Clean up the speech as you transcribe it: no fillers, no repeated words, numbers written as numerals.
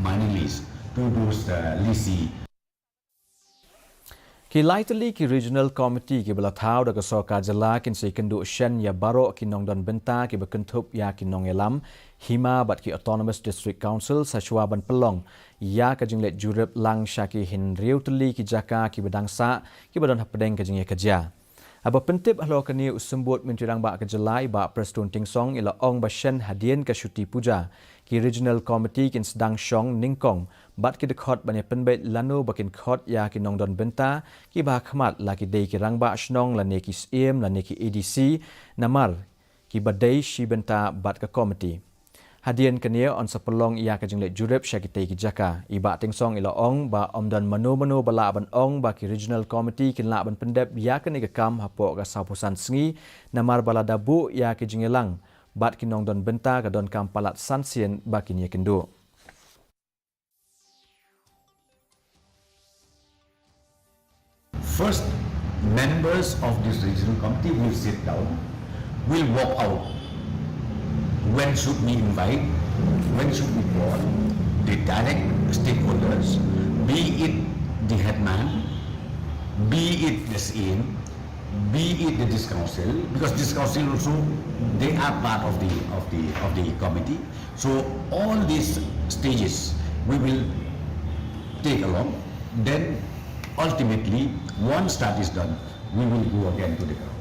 money list to those leasee. Ki lightly ki regional committee ki belatau da kesoka jela kin si kendu shen ya baro ki nong don benta ki bekentup ya ki nong elam hima bat ki autonomous district council sashwa ban pelong ya ka jinglet jurep lang syaki hin riu teli ki jaka ki bedangsa ki badan hapedeng ka jingye kerja. Aba pentip halo kani usembut menteri rang ba kejelai ba Preston Tingsong ila ong ba shen hadien ka syuti puja ki regional committee kin sedang syong ningkong bat ki dekhot banya penbet lanu bakin khot ya ki nong don benta ki ba khmat la ki dei ki rang ba shnong la ne ki siem la ne ki ADC namar ki badai shi benta bat ka committee hadien kania on sapelong ia ka jinglet jurep syakitei ki jaka iba tingsong ila ong ba omdan mano bala ban ong ba ki regional committee kin la ban pendep ya ka ni kam hapo ka sapusan sengi namar bala dabu ya ki jingelang bat ki nong don benta ka don kam palat sansien ba ki ni kendo. First, members of this regional committee will sit down, will walk out. When should we invite? When should we call the direct stakeholders, be it the headman, be it the SEM, be it the disc council, because disc council also they are part of the committee. So all these stages we will take along. Then ultimately, once that is done, we will go again to the ground.